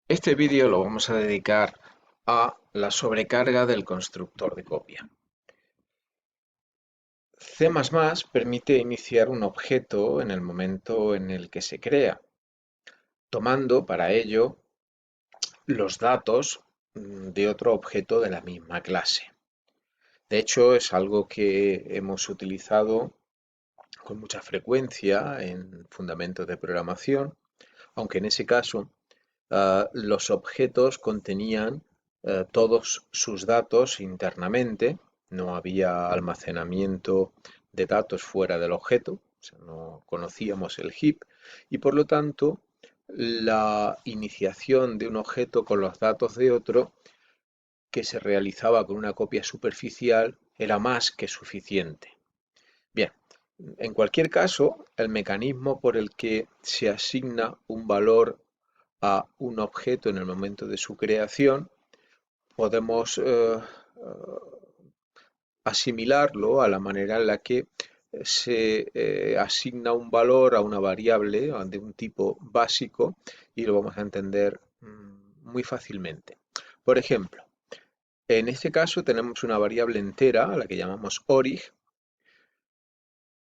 Este vídeo lo vamos a dedicar a la sobrecarga del constructor de copia. C++ permite iniciar un objeto en el momento en el que se crea, tomando para ello los datos de otro objeto de la misma clase. De hecho, es algo que hemos utilizado con mucha frecuencia en fundamentos de programación, aunque en ese caso los objetos contenían todos sus datos internamente, no había almacenamiento de datos fuera del objeto, o sea, no conocíamos el heap y por lo tanto la iniciación de un objeto con los datos de otro que se realizaba con una copia superficial era más que suficiente. Bien, en cualquier caso, el mecanismo por el que se asigna un valor a un objeto en el momento de su creación, podemos asimilarlo a la manera en la que se asigna un valor a una variable de un tipo básico y lo vamos a entender muy fácilmente. Por ejemplo, en este caso tenemos una variable entera a la que llamamos orig.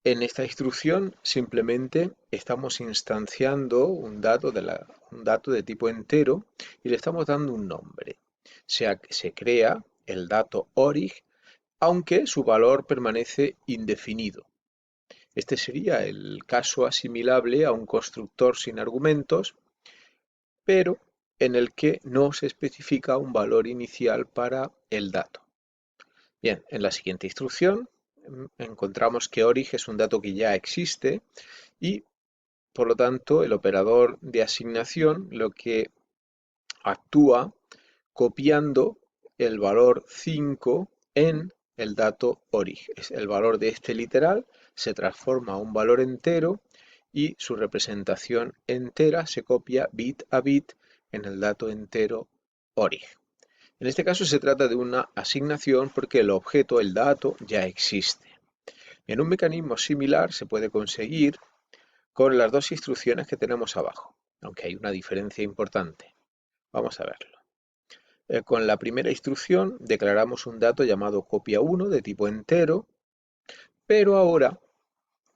En esta instrucción simplemente estamos instanciando un dato de tipo entero y le estamos dando un nombre. Se crea el dato orig, aunque su valor permanece indefinido. Este sería el caso asimilable a un constructor sin argumentos, pero en el que no se especifica un valor inicial para el dato. Bien, en la siguiente instrucción encontramos que orig es un dato que ya existe y por lo tanto el operador de asignación lo que actúa copiando el valor 5 en el dato orig. El valor de este literal se transforma a un valor entero y su representación entera se copia bit a bit en el dato entero orig. En este caso se trata de una asignación porque el objeto, el dato, ya existe. En un mecanismo similar se puede conseguir con las dos instrucciones que tenemos abajo, aunque hay una diferencia importante. Vamos a verlo. Con la primera instrucción declaramos un dato llamado copia 1 de tipo entero, pero ahora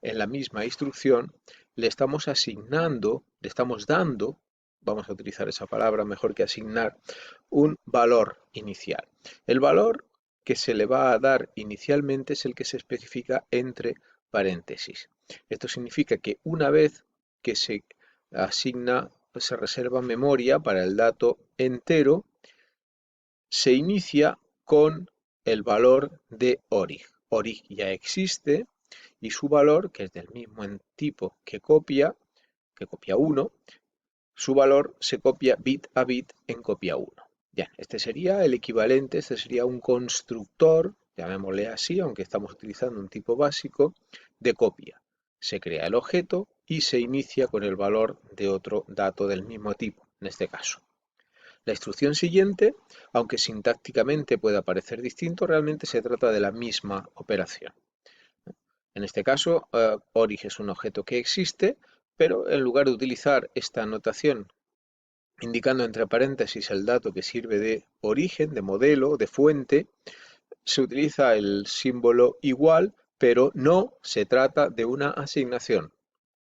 en la misma instrucción le estamos asignando, le estamos dando, vamos a utilizar esa palabra mejor que asignar, un valor inicial. El valor que se le va a dar inicialmente es el que se especifica entre paréntesis. Esto significa que una vez que se asigna, se reserva memoria para el dato entero, se inicia con el valor de orig. Orig ya existe y su valor, que es del mismo tipo que copia 1, su valor se copia bit a bit en copia 1. Bien, este sería el equivalente, este sería un constructor, llamémosle así, aunque estamos utilizando un tipo básico, de copia. Se crea el objeto y se inicia con el valor de otro dato del mismo tipo, en este caso. La instrucción siguiente, aunque sintácticamente pueda parecer distinto, realmente se trata de la misma operación. En este caso, orig es un objeto que existe, pero en lugar de utilizar esta notación indicando entre paréntesis el dato que sirve de origen, de modelo, de fuente, se utiliza el símbolo igual, pero no se trata de una asignación.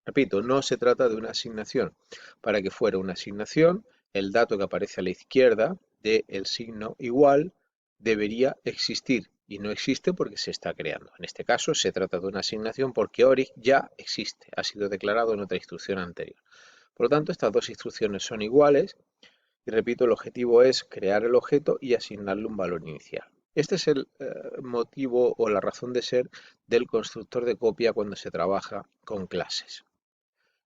Repito, no se trata de una asignación. Para que fuera una asignación, el dato que aparece a la izquierda del signo igual debería existir y no existe porque se está creando. En este caso se trata de una asignación porque orig ya existe, ha sido declarado en otra instrucción anterior. Por lo tanto, estas dos instrucciones son iguales y repito, el objetivo es crear el objeto y asignarle un valor inicial. Este es el motivo o la razón de ser del constructor de copia cuando se trabaja con clases.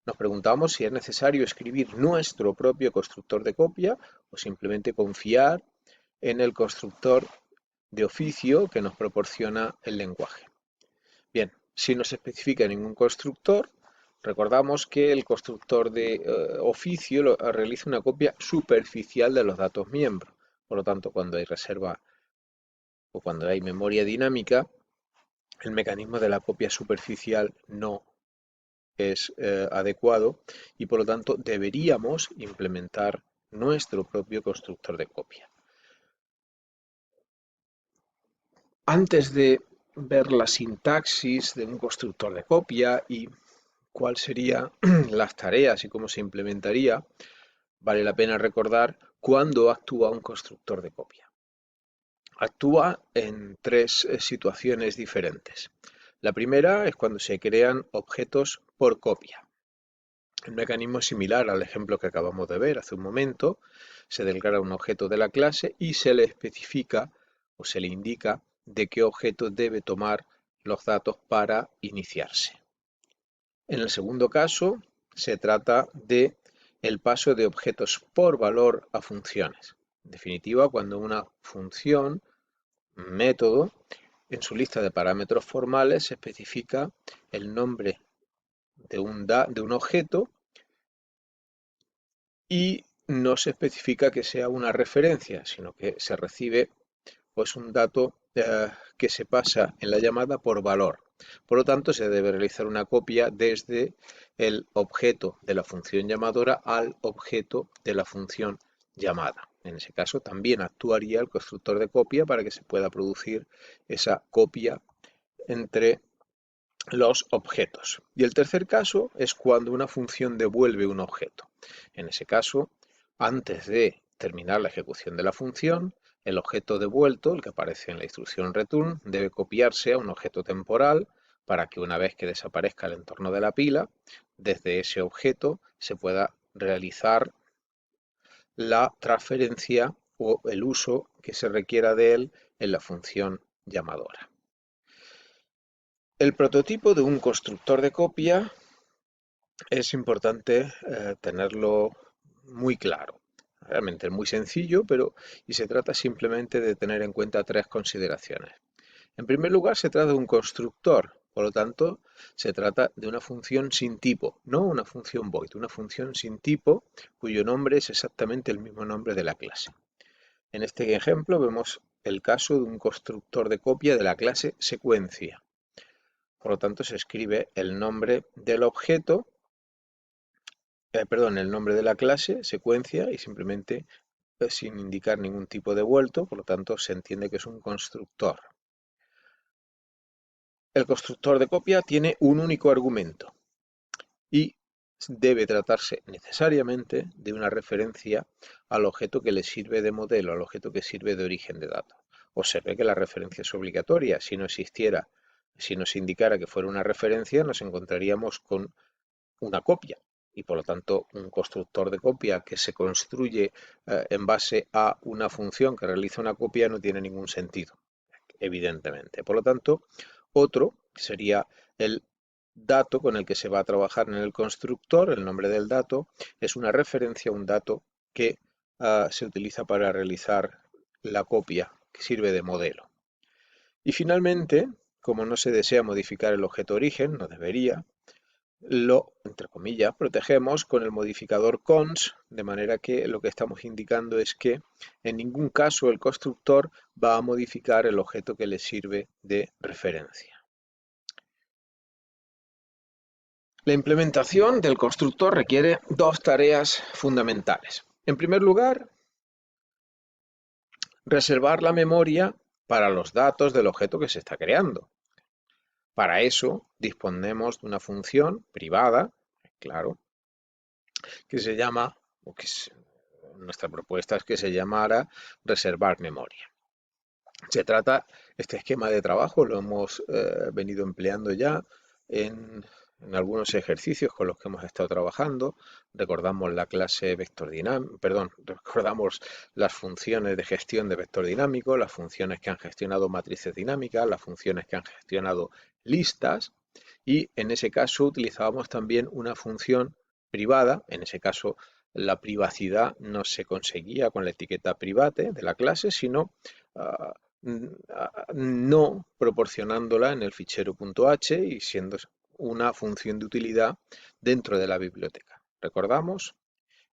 Nos preguntamos si es necesario escribir nuestro propio constructor de copia o simplemente confiar en el constructor de oficio que nos proporciona el lenguaje. Bien, si no se especifica ningún constructor, recordamos que el constructor de oficio realiza una copia superficial de los datos miembros. Por lo tanto, cuando hay reserva o cuando hay memoria dinámica, el mecanismo de la copia superficial no es adecuado y por lo tanto deberíamos implementar nuestro propio constructor de copia. Antes de ver la sintaxis de un constructor de copia y cuáles serían las tareas y cómo se implementaría, vale la pena recordar cuándo actúa un constructor de copia. Actúa en tres situaciones diferentes. La primera es cuando se crean objetos por copia. El mecanismo es similar al ejemplo que acabamos de ver hace un momento. Se declara un objeto de la clase y se le especifica o se le indica de qué objeto debe tomar los datos para iniciarse. En el segundo caso, se trata de el paso de objetos por valor a funciones. En definitiva, cuando una función, método, en su lista de parámetros formales se especifica el nombre de un objeto y no se especifica que sea una referencia, sino que se recibe pues un dato que se pasa en la llamada por valor. Por lo tanto, se debe realizar una copia desde el objeto de la función llamadora al objeto de la función llamada. En ese caso, también actuaría el constructor de copia para que se pueda producir esa copia entre los objetos. Y el tercer caso es cuando una función devuelve un objeto. En ese caso, antes de terminar la ejecución de la función, el objeto devuelto, el que aparece en la instrucción return, debe copiarse a un objeto temporal para que una vez que desaparezca el entorno de la pila, desde ese objeto se pueda realizar la transferencia o el uso que se requiera de él en la función llamadora. El prototipo de un constructor de copia es importante tenerlo muy claro. Realmente es muy sencillo, y se trata simplemente de tener en cuenta tres consideraciones. En primer lugar, se trata de un constructor, por lo tanto, se trata de una función sin tipo, no una función void, una función sin tipo cuyo nombre es exactamente el mismo nombre de la clase. En este ejemplo vemos el caso de un constructor de copia de la clase secuencia. Por lo tanto, se escribe el nombre del objeto, el nombre de la clase, secuencia, y simplemente sin indicar ningún tipo de vuelto, por lo tanto se entiende que es un constructor. El constructor de copia tiene un único argumento y debe tratarse necesariamente de una referencia al objeto que le sirve de modelo, al objeto que sirve de origen de datos. Observe que la referencia es obligatoria. Si no existiera, si nos indicara que fuera una referencia, nos encontraríamos con una copia y por lo tanto un constructor de copia que se construye en base a una función que realiza una copia no tiene ningún sentido, evidentemente. Por lo tanto, otro sería el dato con el que se va a trabajar en el constructor. El nombre del dato es una referencia a un dato que se utiliza para realizar la copia, que sirve de modelo. Y finalmente, como no se desea modificar el objeto origen, no debería, lo, entre comillas, protegemos con el modificador cons, de manera que lo que estamos indicando es que en ningún caso el constructor va a modificar el objeto que le sirve de referencia. La implementación del constructor requiere dos tareas fundamentales. En primer lugar, reservar la memoria para los datos del objeto que se está creando. Para eso disponemos de una función privada, claro, que se llama, nuestra propuesta es que se llamara reservar memoria. Este esquema de trabajo lo hemos venido empleando ya en algunos ejercicios con los que hemos estado trabajando. Recordamos la clase vector dinámico, recordamos las funciones de gestión de vector dinámico, las funciones que han gestionado matrices dinámicas, las funciones que han gestionado listas, y en ese caso utilizábamos también una función privada. En ese caso la privacidad no se conseguía con la etiqueta private de la clase, sino no proporcionándola en el fichero .h y siendo una función de utilidad dentro de la biblioteca. ¿Recordamos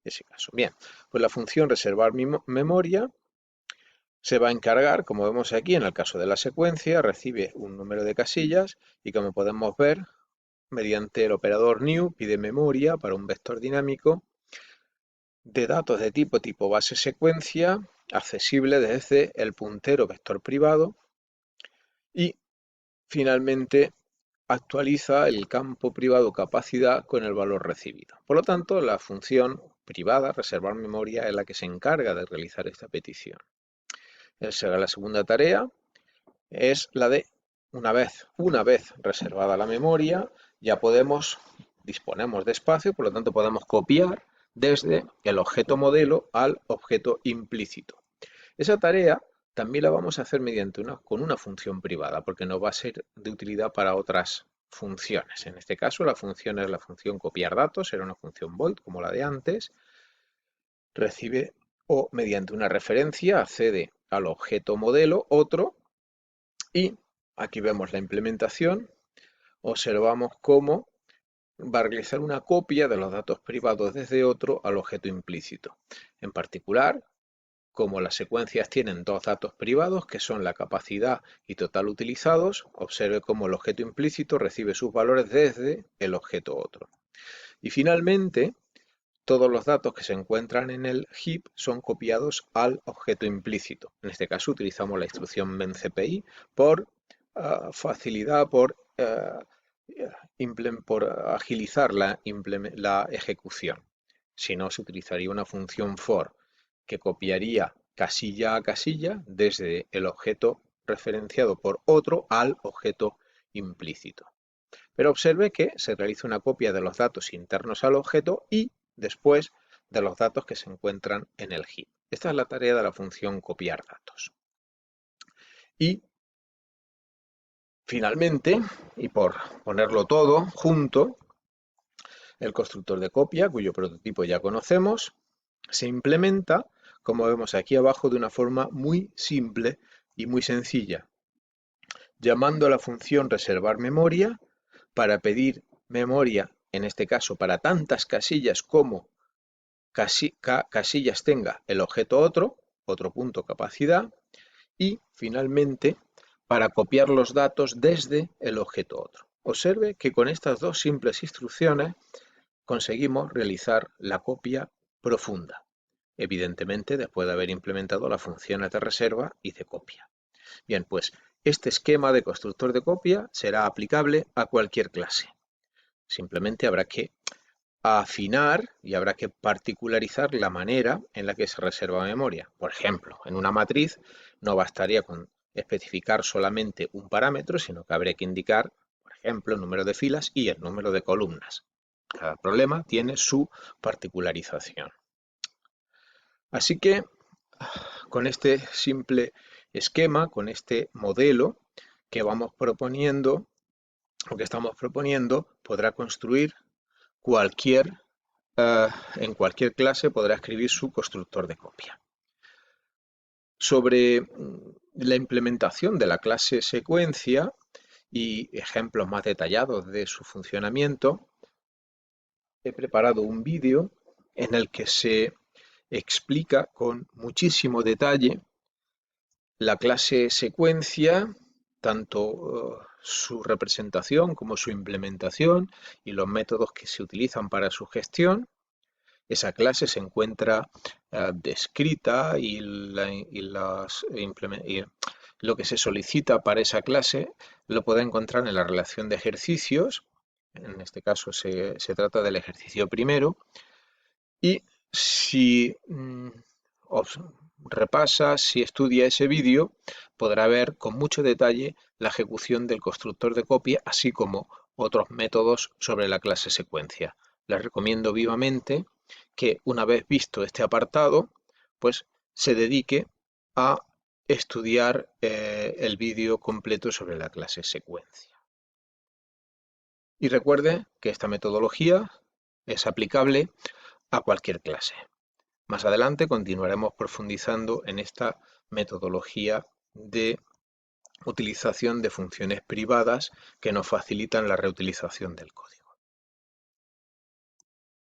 ese caso? Bien, pues la función reservar memoria se va a encargar, como vemos aquí en el caso de la secuencia, recibe un número de casillas y, como podemos ver, mediante el operador new pide memoria para un vector dinámico de datos de tipo base secuencia, accesible desde el puntero vector privado, y finalmente actualiza el campo privado capacidad con el valor recibido. Por lo tanto, la función privada, reservar memoria, es la que se encarga de realizar esta petición. La segunda tarea es la de, una vez reservada la memoria, ya disponemos de espacio, por lo tanto podemos copiar desde el objeto modelo al objeto implícito. Esa tarea también la vamos a hacer con una función privada, porque nos va a ser de utilidad para otras funciones. En este caso, la función es la función copiar datos, era una función volt como la de antes, recibe o mediante una referencia accede al objeto modelo otro, y aquí vemos la implementación. Observamos cómo va a realizar una copia de los datos privados desde otro al objeto implícito. En particular, como las secuencias tienen dos datos privados, que son la capacidad y total utilizados, observe cómo el objeto implícito recibe sus valores desde el objeto otro. Y finalmente, todos los datos que se encuentran en el heap son copiados al objeto implícito. En este caso utilizamos la instrucción menCPI por facilidad, por agilizar la ejecución. Si no, se utilizaría una función for que copiaría casilla a casilla desde el objeto referenciado por otro al objeto implícito. Pero observe que se realiza una copia de los datos internos al objeto y después de los datos que se encuentran en el heap. Esta es la tarea de la función copiar datos. Y finalmente, y por ponerlo todo junto, el constructor de copia, cuyo prototipo ya conocemos, se implementa, como vemos aquí abajo, de una forma muy simple y muy sencilla, llamando a la función reservar memoria para pedir memoria, en este caso para tantas casillas como casillas tenga el objeto otro punto capacidad, y finalmente para copiar los datos desde el objeto otro. Observe que con estas dos simples instrucciones conseguimos realizar la copia profunda, evidentemente después de haber implementado las funciones de reserva y de copia. Bien, pues este esquema de constructor de copia será aplicable a cualquier clase. Simplemente habrá que afinar y habrá que particularizar la manera en la que se reserva memoria. Por ejemplo, en una matriz no bastaría con especificar solamente un parámetro, sino que habría que indicar, por ejemplo, el número de filas y el número de columnas. Cada problema tiene su particularización. Así que, con este simple esquema, con este modelo que vamos proponiendo, o que estamos proponiendo, podrá construir en cualquier clase podrá escribir su constructor de copia. Sobre la implementación de la clase secuencia y ejemplos más detallados de su funcionamiento, he preparado un vídeo en el que se explica con muchísimo detalle la clase secuencia, tanto su representación como su implementación y los métodos que se utilizan para su gestión. Esa clase se encuentra descrita y lo que se solicita para esa clase lo puede encontrar en la relación de ejercicios. En este caso se trata del ejercicio primero. Y si repasa, si estudia ese vídeo, podrá ver con mucho detalle la ejecución del constructor de copia, así como otros métodos sobre la clase secuencia. Les recomiendo vivamente que, una vez visto este apartado, pues se dedique a estudiar el vídeo completo sobre la clase secuencia. Y recuerde que esta metodología es aplicable a cualquier clase. Más adelante continuaremos profundizando en esta metodología de utilización de funciones privadas que nos facilitan la reutilización del código.